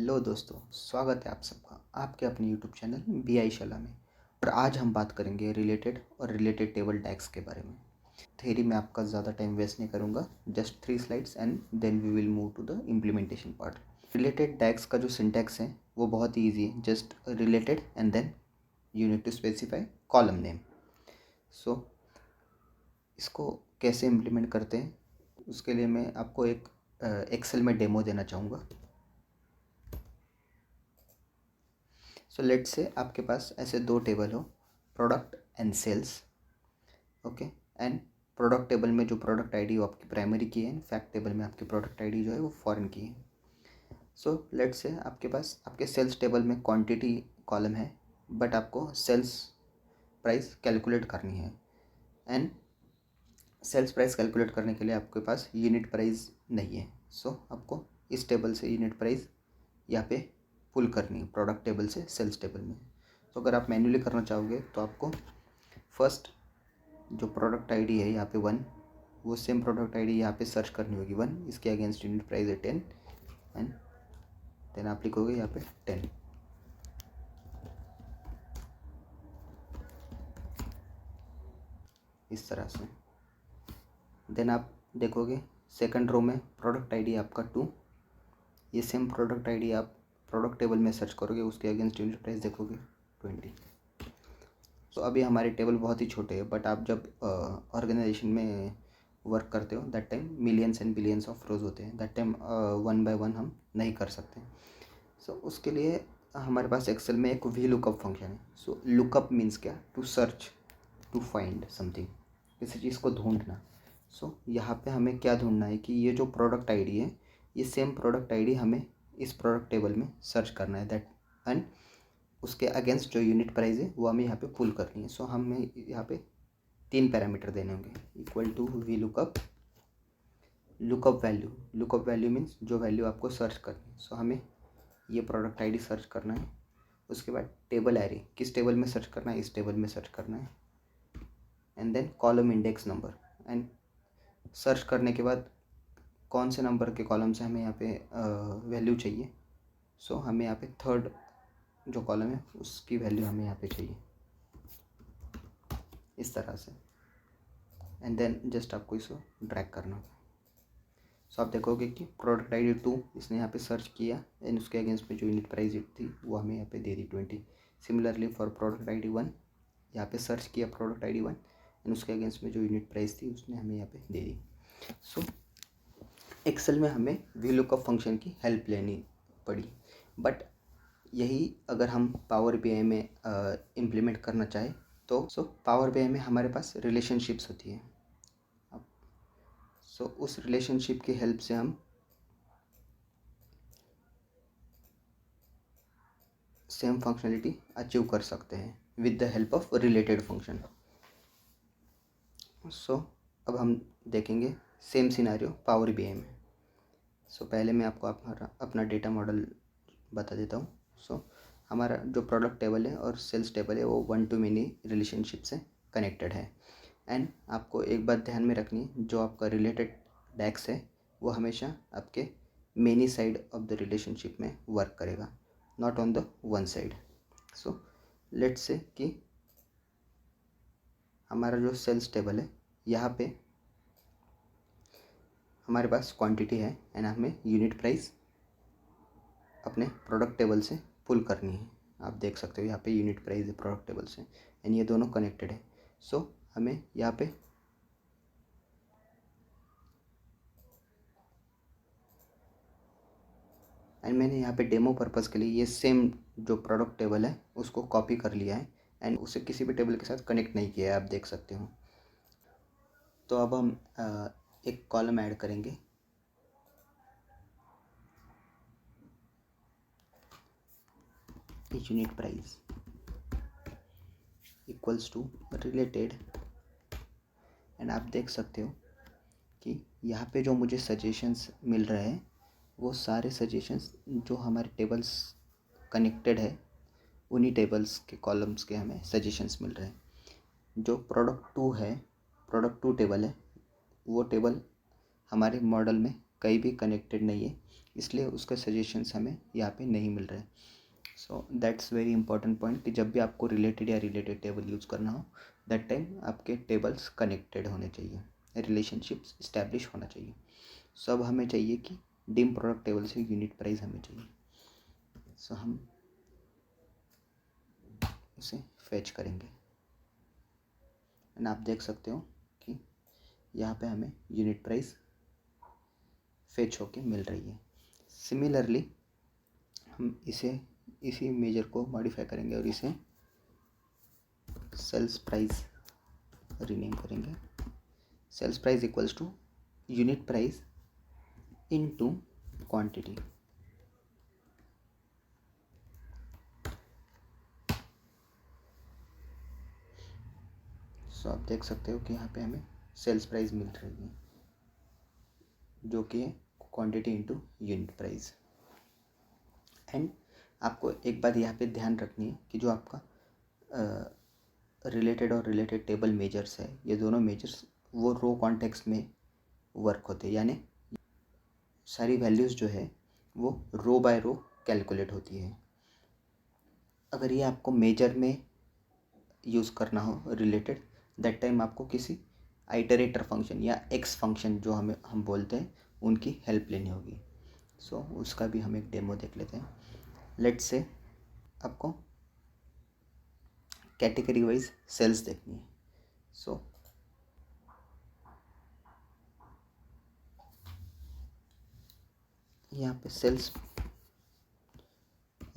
Hello दोस्तों, स्वागत है आप सबका आपके अपने यूट्यूब चैनल BI शाला में। और आज हम बात करेंगे रिलेटेड टेबल टैग्स के बारे में। थ्योरी में आपका ज़्यादा टाइम वेस्ट नहीं करूँगा, just 3 slides and then we will move to the implementation part. Related tags का जो सिंटैक्स है वो बहुत ही ईजी है। Just related and then you need to specify column name. So इसको कैसे इम्प्लीमेंट करते हैं उसके लिए मैं आपको एक एक्सेल में डेमो देना चाहूँगा। सो लेट्स से आपके पास ऐसे दो टेबल हो, product and sales. Okay, and product table में जो प्रोडक्ट आईडी वो आपकी प्राइमरी की है, फैक्ट टेबल में आपकी प्रोडक्ट आईडी जो है वो फॉरेन की है। सो लेट्स से आपके पास आपके सेल्स टेबल में क्वांटिटी कॉलम है, बट आपको सेल्स प्राइस कैलकुलेट करनी है। एंड सेल्स प्राइस कैलकुलेट करने के लिए आपके पास यूनिट प्राइस नहीं है। सो आपको इस टेबल से यूनिट प्राइस यहाँ पे पुल करनी है, प्रोडक्ट टेबल से सेल्स टेबल में। तो अगर आप मैन्युअली करना चाहोगे तो आपको फर्स्ट जो प्रोडक्ट आईडी है यहाँ पे 1, वो सेम प्रोडक्ट आईडी यहाँ पे सर्च करनी होगी 1, इसके अगेंस्ट यूनिट प्राइस है 10 एंड देन आप लिखोगे यहाँ पे 10। इस तरह से देन आप देखोगे सेकंड रो में प्रोडक्ट आईडी आपका 2, ये सेम प्रोडक्ट आईडी आप प्रोडक्ट टेबल में सर्च करोगे, उसके अगेंस्ट यूनिट प्राइस देखोगे 20। तो अभी हमारे टेबल बहुत ही छोटे हैं, बट आप जब ऑर्गेनाइजेशन में वर्क करते हो that time millions and billions of रोज होते हैं, दैट टाइम 1 बाय 1 हम नहीं कर सकते। सो उसके लिए हमारे पास एक्सेल में एक वी लुकअप फंक्शन है। सो लुकअप मीन्स क्या, to search, to find something, किसी चीज़ को ढूंढना। सो यहाँ पे हमें क्या ढूंढना है कि ये जो प्रोडक्ट आईडी है, ये सेम प्रोडक्ट आईडी हमें इस प्रोडक्ट टेबल में सर्च करना है, दैट एंड उसके अगेंस्ट जो यूनिट प्राइस है वो हमें यहाँ पे पुल करनी है। सो हमें यहाँ पे 3 पैरामीटर देने होंगे, equal to V lookup value means जो वैल्यू आपको सर्च करनी है। सो हमें ये प्रोडक्ट आईडी सर्च करना है। उसके बाद टेबल एरे, किस टेबल में सर्च करना है, इस टेबल में सर्च करना है। And then column index number, and search करने के बाद कौन से नंबर के कॉलम से हमें यहाँ पे वैल्यू चाहिए। सो हमें यहाँ पे थर्ड जो कॉलम है उसकी वैल्यू हमें यहाँ पे चाहिए, इस तरह से। एंड देन जस्ट आपको इसको ड्रैग करना होगा। सो आप देखोगे कि प्रोडक्ट आईडी 2 इसने यहाँ पे सर्च किया एंड उसके अगेंस्ट में जो यूनिट प्राइस थी वो हमें यहाँ पे दे दी 20। सिमिलरली फॉर प्रोडक्ट आईडी 1, यहाँ पे सर्च किया प्रोडक्ट आईडी 1 एंड उसके अगेंस्ट में जो यूनिट प्राइस थी उसने हमें यहाँ पे दे दी। सो एक्सेल में हमें वी लुकअप फंक्शन की हेल्प लेनी पड़ी, बट यही अगर हम पावर BI में इम्प्लीमेंट करना चाहें तो पावर BI में हमारे पास रिलेशनशिप्स होती है। सो उस रिलेशनशिप की हेल्प से हम सेम फंक्शनलिटी अचीव कर सकते हैं with the help of related function. So अब हम देखेंगे सेम सिनेरियो पावर BI में। सो पहले मैं आपको अपना डेटा मॉडल बता देता हूँ। सो हमारा जो प्रोडक्ट टेबल है और सेल्स टेबल है वो 1 to many रिलेशनशिप से कनेक्टेड है। एंड आपको एक बात ध्यान में रखनी है, जो आपका रिलेटेड टैग्स है वो हमेशा आपके many side of the relationship में वर्क करेगा, not on the one side. So let's say कि हमारा जो सेल्स टेबल है यहाँ पे हमारे पास क्वांटिटी है एंड हमें यूनिट प्राइस अपने प्रोडक्ट टेबल से पुल करनी है। आप देख सकते हो यहाँ पे यूनिट प्राइस है प्रोडक्ट टेबल से एंड ये दोनों कनेक्टेड है। सो हमें यहाँ पे एंड मैंने यहाँ पे डेमो पर्पज़ के लिए ये सेम जो प्रोडक्ट टेबल है उसको कॉपी कर लिया है एंड उसे किसी भी टेबल के साथ कनेक्ट नहीं किया है, आप देख सकते हो। तो अब हम एक कॉलम ऐड करेंगे, unit price equals to related. And आप देख सकते हो कि यहाँ पे जो मुझे सजेशंस मिल रहे हैं वो सारे सजेशंस जो हमारे टेबल्स कनेक्टेड है उन्हीं टेबल्स के कॉलम्स के हमें सजेशंस मिल रहे हैं। जो प्रोडक्ट 2 टेबल है वो टेबल हमारे मॉडल में कहीं भी कनेक्टेड नहीं है, इसलिए उसके सजेशंस हमें यहाँ पे नहीं मिल रहे हैं। So that's very important point कि जब भी आपको रिलेटेड या रिलेटेड टेबल यूज़ करना हो, दैट टाइम आपके टेबल्स कनेक्टेड होने चाहिए, रिलेशनशिप्स इस्टेब्लिश होना चाहिए। सो अब हमें चाहिए कि डिम प्रोडक्ट टेबल से यूनिट प्राइस हमें चाहिए। सो हम उसे फेच करेंगे एंड आप देख सकते हो कि यहाँ पे हमें यूनिट प्राइस फेच होके मिल रही है। सिमिलरली हम इसी मेजर को मॉडिफाई करेंगे और इसे सेल्स प्राइस रीनेम करेंगे। Sales price equals to unit price into quantity. So आप देख सकते हो कि यहाँ पे हमें सेल्स प्राइस मिल रही है जो कि है quantity into unit price. And आपको एक बात यहाँ पे ध्यान रखनी है कि जो आपका रिलेटेड और रिलेटेड टेबल मेजर्स है, ये दोनों मेजर्स वो रो कॉन्टेक्स्ट में वर्क होते हैं, यानी सारी वैल्यूज़ जो है वो रो बाय रो कैलकुलेट होती है। अगर ये आपको मेजर में यूज़ करना हो रिलेटेड, दैट टाइम आपको किसी आइटरेटर फंक्शन या एक्स फंक्शन जो हम बोलते हैं उनकी हेल्प लेनी होगी। सो उसका भी हम एक डेमो देख लेते हैं। लेट्स से आपको कैटेगरी वाइज सेल्स देखनी है। सो यहाँ पे सेल्स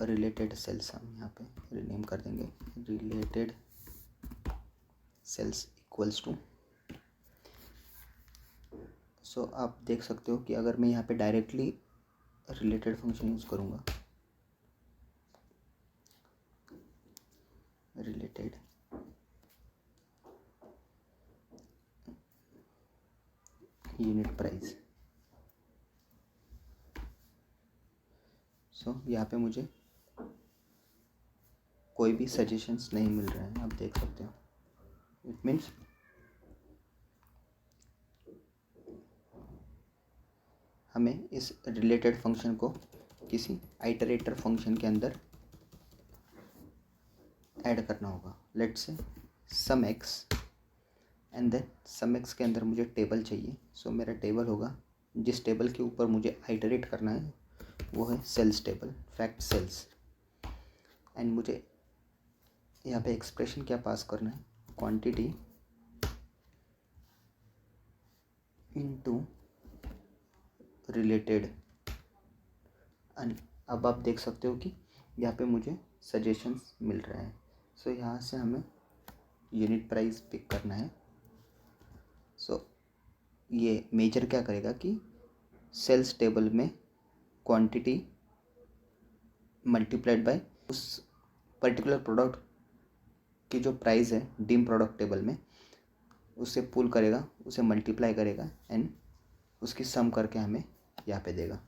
रिलेटेड सेल्स हम यहाँ पे रीनेम कर देंगे, रिलेटेड सेल्स इक्वल्स टू। सो आप देख सकते हो कि अगर मैं यहाँ पे डायरेक्टली रिलेटेड फंक्शन यूज़ करूँगा, रिलेटेड यूनिट प्राइस, सो यहाँ पे मुझे कोई भी सजेशंस नहीं मिल रहे हैं, आप देख सकते हो। इट मीन्स हमें इस रिलेटेड फंक्शन को किसी आइटरेटर फंक्शन के अंदर ऐड करना होगा। Let's say sum X and then sum X के अंदर मुझे टेबल चाहिए। सो मेरा टेबल होगा, जिस टेबल के ऊपर मुझे आइटरेट करना है वो है sales table, fact sales. And मुझे यहाँ पे एक्सप्रेशन क्या पास करना है, क्वांटिटी इनटू रिलेटेड। एंड अब आप देख सकते हो कि यहाँ पे मुझे सजेशंस मिल रहे हैं। सो यहाँ से हमें यूनिट प्राइस पिक करना है। सो ये मेजर क्या करेगा कि सेल्स टेबल में क्वांटिटी मल्टीप्लाइड बाय उस पर्टिकुलर प्रोडक्ट की जो प्राइस है डिम प्रोडक्ट टेबल में, उससे पुल करेगा, उसे मल्टीप्लाई करेगा एंड उसकी सम करके हमें यहाँ पे देगा।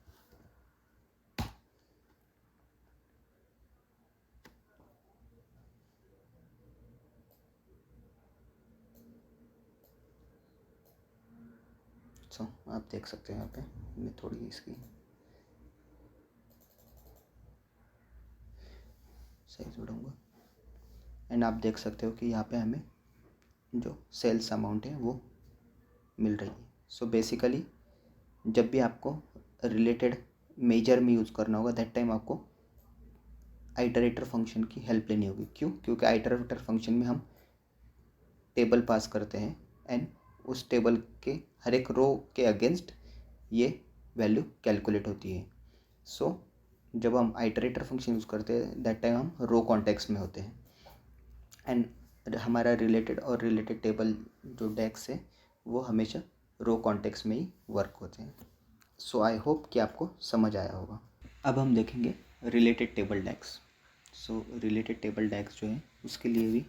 सो आप देख सकते हैं यहाँ पे मैं थोड़ी इसकी साइज बढ़ाऊँगा एंड आप देख सकते हो कि यहाँ पे हमें जो सेल्स अमाउंट है वो मिल रही है। सो बेसिकली जब भी आपको रिलेटेड मेजर में यूज़ करना होगा, दैट टाइम आपको आइटरेटर फंक्शन की हेल्प लेनी होगी। क्यों? क्योंकि आइटरेटर फंक्शन में हम टेबल पास करते हैं एंड उस टेबल के हर एक रो के अगेंस्ट ये वैल्यू कैलकुलेट होती है। सो जब हम आइटरेटर फंक्शन यूज़ करते हैं, दैट टाइम हम रो कॉन्टेक्स्ट में होते हैं एंड हमारा रिलेटेड और रिलेटेड टेबल जो डेक्स है वो हमेशा रो कॉन्टेक्स्ट में ही वर्क होते हैं। सो आई होप कि आपको समझ आया होगा। अब हम देखेंगे रिलेटेड टेबल डेक्स। सो रिलेटेड टेबल डेक्स जो है उसके लिए भी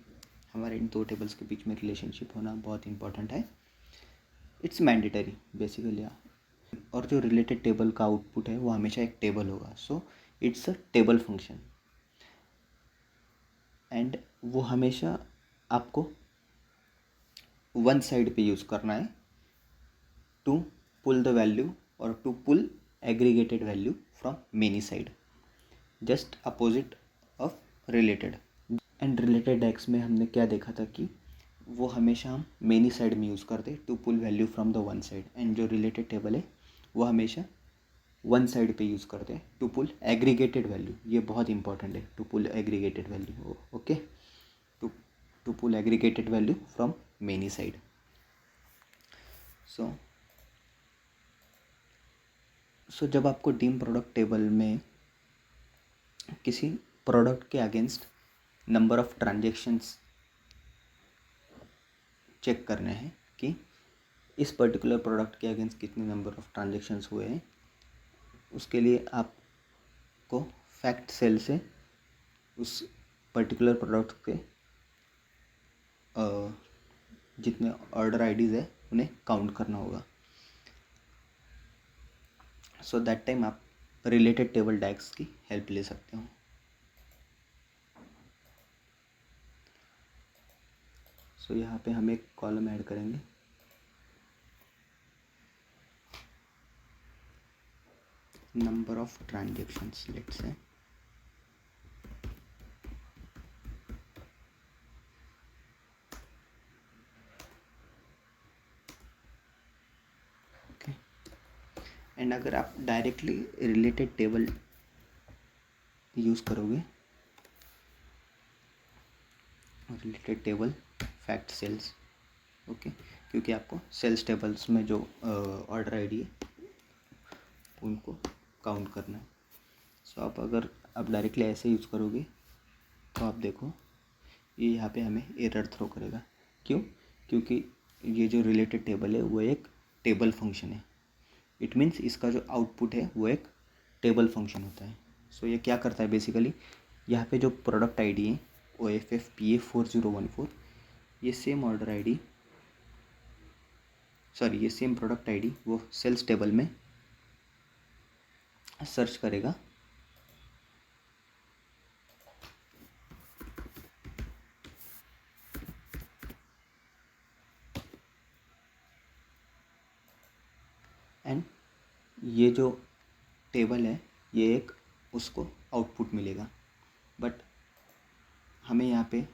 हमारे इन दो टेबल्स के बीच में रिलेशनशिप होना बहुत इंपॉर्टेंट है। It's mandatory basically. और जो रिलेटेड टेबल का आउटपुट है वो हमेशा एक टेबल होगा। So it's a table function and वो हमेशा आपको वन साइड पे यूज़ करना है टू पुल द वैल्यू और to pull aggregated value from many side, just opposite of related. And related DAX में हमने क्या देखा था कि वो हमेशा हम मेनी साइड में यूज़ करते to pull value from the one side, and जो रिलेटेड टेबल है वो हमेशा वन साइड पे यूज़ करते हैं टू पुल एग्रीगेटेड वैल्यू। ये बहुत इंपॉर्टेंट है, to pull aggregated value. Okay, to pull aggregated value from many side. So जब आपको डीम प्रोडक्ट टेबल में किसी प्रोडक्ट के against number of transactions check करने हैं कि इस पर्टिकुलर प्रोडक्ट के अगेंस्ट कितने नंबर ऑफ ट्रांजेक्शन्स हुए हैं, उसके लिए आपको फैक्ट सेल से उस पर्टिकुलर प्रोडक्ट के जितने ऑर्डर आईडीज़ है उन्हें काउंट करना होगा। सो दैट टाइम आप रिलेटेड टेबल डैक्स की हेल्प ले सकते हो। सो यहाँ पे हम एक कॉलम ऐड करेंगे, number of transactions let's say, okay. And अगर आप डायरेक्टली रिलेटेड टेबल यूज़ करोगे, related table fact sales, okay, क्योंकि आपको सेल्स टेबल्स में जो ऑर्डर आईडी है उनको काउंट करना है। सो अगर आप डायरेक्टली ऐसे यूज़ करोगे तो आप देखो ये यहाँ पे हमें एरर थ्रो करेगा। क्यों? क्योंकि ये जो रिलेटेड टेबल है वो एक टेबल फंक्शन है। इट मीन्स इसका जो आउटपुट है वो एक टेबल फंक्शन होता है। सो ये क्या करता है बेसिकली, यहाँ पे जो प्रोडक्ट आईडी है OFFPA4014, ये सेम ऑर्डर आईडी ये सेम प्रोडक्ट आईडी वो सेल्स टेबल में सर्च करेगा एंड ये जो टेबल है ये एक उसको आउटपुट मिलेगा। बट हमें यहाँ पे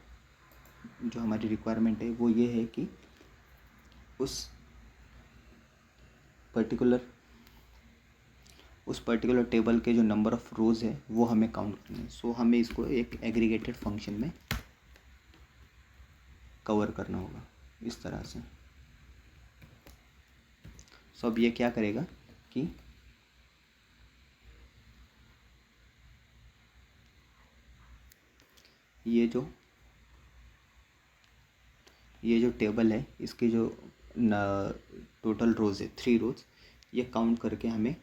जो हमारी रिक्वायरमेंट है वो ये है कि उस पर्टिकुलर टेबल के जो नंबर ऑफ़ रोज़ है वो हमें काउंट करना है। सो हमें इसको एक एग्रीगेटेड फंक्शन में कवर करना होगा इस तरह से। सो अब ये क्या करेगा कि ये जो टेबल है इसकी जो टोटल रोज़ है 3 रोज़, ये काउंट करके हमें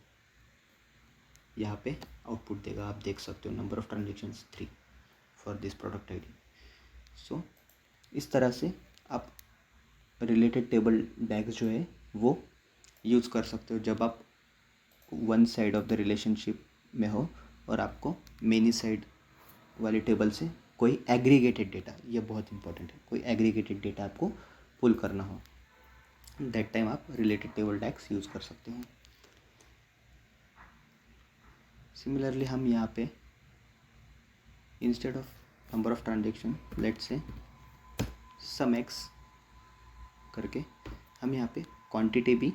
यहाँ पे आउटपुट देगा। आप देख सकते हो number of transactions 3 for this product ID. So इस तरह से आप रिलेटेड टेबल डैग्स जो है वो यूज़ कर सकते हो जब आप one side of the relationship में हो और आपको मेनी साइड वाले टेबल से कोई एग्रीगेटेड डेटा, ये बहुत इंपॉर्टेंट है, कोई एग्रीगेटेड डेटा आपको पुल करना हो, दैट टाइम आप रिलेटेड टेबल डैग्स यूज़ कर सकते हो। सिमिलरली हम यहाँ पे instead of number of transaction let's say sum x करके हम यहाँ पे क्वांटिटी भी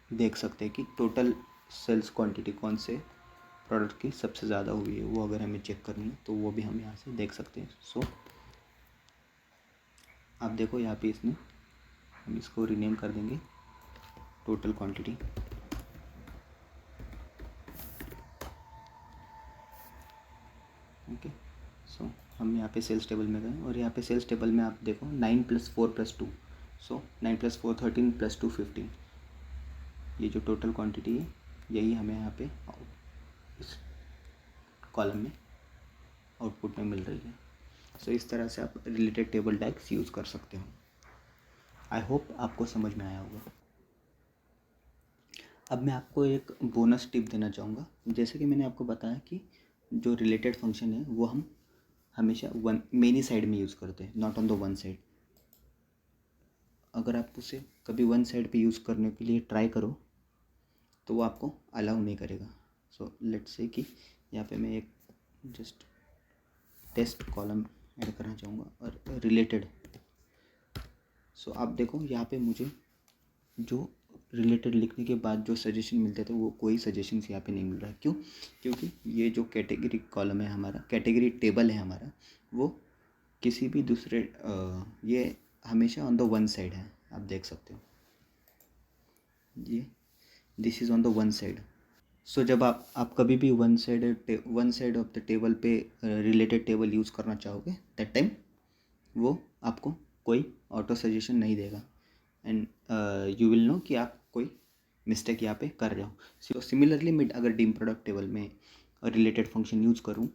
देख सकते हैं कि टोटल सेल्स क्वांटिटी कौन से प्रोडक्ट की सबसे ज़्यादा हुई है, वो अगर हमें चेक करनी है तो वो भी हम यहाँ से देख सकते हैं। सो आप देखो यहाँ पे इसने हम इसको रीनेम कर देंगे टोटल क्वांटिटी, ओके। सो हम यहाँ पे सेल्स टेबल में गए और यहाँ पे सेल्स टेबल में आप देखो 9 + 4 + 2, सो 9 + 4 13 + 2 15, ये जो टोटल क्वांटिटी है यही हमें यहाँ पे इस कॉलम में आउटपुट में मिल रही है। सो इस तरह से आप रिलेटेड टेबल डैग्स यूज़ कर सकते हो। आई होप आपको समझ में आया होगा। अब मैं आपको एक बोनस टिप देना चाहूँगा। जैसे कि मैंने आपको बताया कि जो रिलेटेड फंक्शन है वो हम हमेशा मेनी साइड में यूज़ करते हैं, not on the one side. अगर आप उसे कभी वन साइड पे यूज़ करने के लिए ट्राई करो तो वो आपको अलाउ नहीं करेगा। सो लेट्स से कि यहाँ पे मैं एक जस्ट टेस्ट कॉलम ऐड करना चाहूँगा और रिलेटेड। सो आप देखो यहाँ पे मुझे जो रिलेटेड लिखने के बाद जो सजेशन मिलते थे वो कोई सजेशन यहाँ पे नहीं मिल रहा है। क्यों? क्योंकि ये जो कैटेगरी कॉलम है हमारा, कैटेगरी टेबल है हमारा, वो किसी भी दूसरे ये हमेशा ऑन द वन साइड है। आप देख सकते हो ये this is on the one side. So जब आप कभी भी one side of the table पे रिलेटेड टेबल यूज़ करना चाहोगे दैट टाइम वो आपको कोई ऑटो सजेशन नहीं देगा एंड यू विल नो कि आप कोई मिस्टेक यहाँ पे कर रहे हो। सो सिमिलरली मैं अगर डीम प्रोडक्ट टेबल में रिलेटेड फंक्शन यूज़ करूँ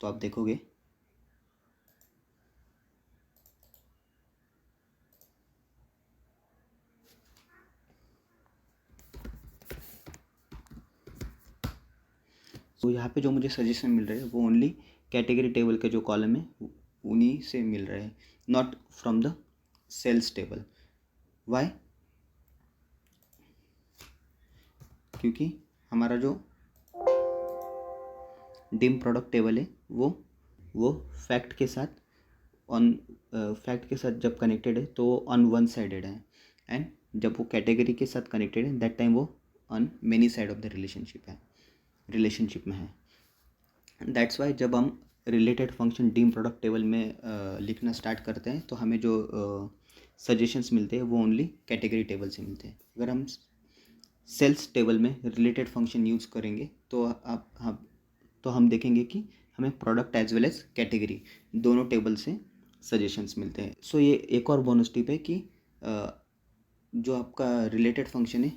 तो आप देखोगे तो यहाँ पे जो मुझे सजेशन मिल रहे हैं वो ओनली कैटेगरी टेबल के जो कॉलम है उन्हीं से मिल रहे हैं, not from the sales table. Why? क्योंकि हमारा जो डिम प्रोडक्ट टेबल है वो फैक्ट के साथ जब कनेक्टेड है तो वो ऑन वन साइडेड है एंड जब वो कैटेगरी के साथ कनेक्टेड है दैट टाइम वो on many side of the relationship में है। दैट्स वाई जब हम रिलेटेड फंक्शन डीम प्रोडक्ट टेबल में लिखना स्टार्ट करते हैं तो हमें जो सजेशंस मिलते हैं वो ओनली कैटेगरी टेबल से मिलते हैं। अगर हम सेल्स टेबल में रिलेटेड फंक्शन यूज़ करेंगे तो हम देखेंगे कि हमें product as well as category दोनों टेबल से सजेशंस मिलते हैं। सो ये एक और बोनस टिप है कि जो आपका रिलेटेड फंक्शन है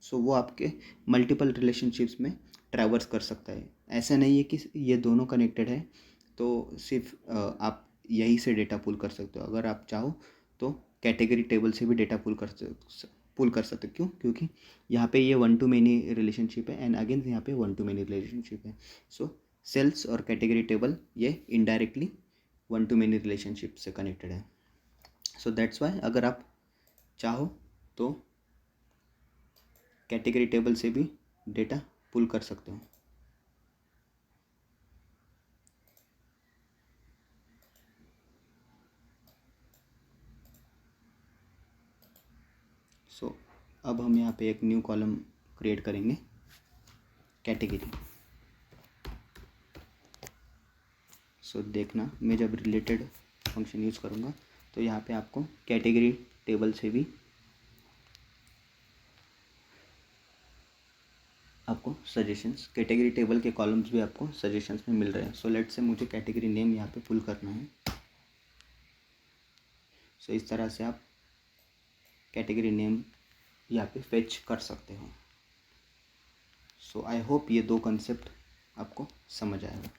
सो वो आपके मल्टीपल रिलेशनशिप्स में ट्रैवर्स कर सकता है। ऐसा नहीं है कि ये दोनों कनेक्टेड है तो सिर्फ आप यही से डेटा पुल कर सकते हो। अगर आप चाहो तो कैटेगरी टेबल से भी डेटा पुल कर सकते हो। क्यों? क्योंकि यहाँ पे ये वन टू मेनी रिलेशनशिप है एंड अगेन यहाँ पे वन टू मेनी रिलेशनशिप है। सो सेल्स और कैटेगरी टेबल ये indirectly one two many relationship से कनेक्टेड है। सो दैट्स वाई अगर आप चाहो तो कैटेगरी टेबल से भी डेटा पुल कर सकते हो। सो अब हम यहाँ पे एक न्यू कॉलम क्रिएट करेंगे कैटेगरी। सो देखना मैं जब रिलेटेड फंक्शन यूज़ करूँगा तो यहाँ पे आपको कैटेगरी टेबल से भी आपको सजेशंस, कैटेगरी टेबल के कॉलम्स भी आपको सजेशंस में मिल रहे हैं। सो लेट्स से मुझे कैटेगरी नेम यहाँ पे पुल करना है। सो इस तरह से आप कैटेगरी नेम यहाँ पे फेच कर सकते हो। सो आई होप ये दो कंसेप्ट आपको समझ आएगा।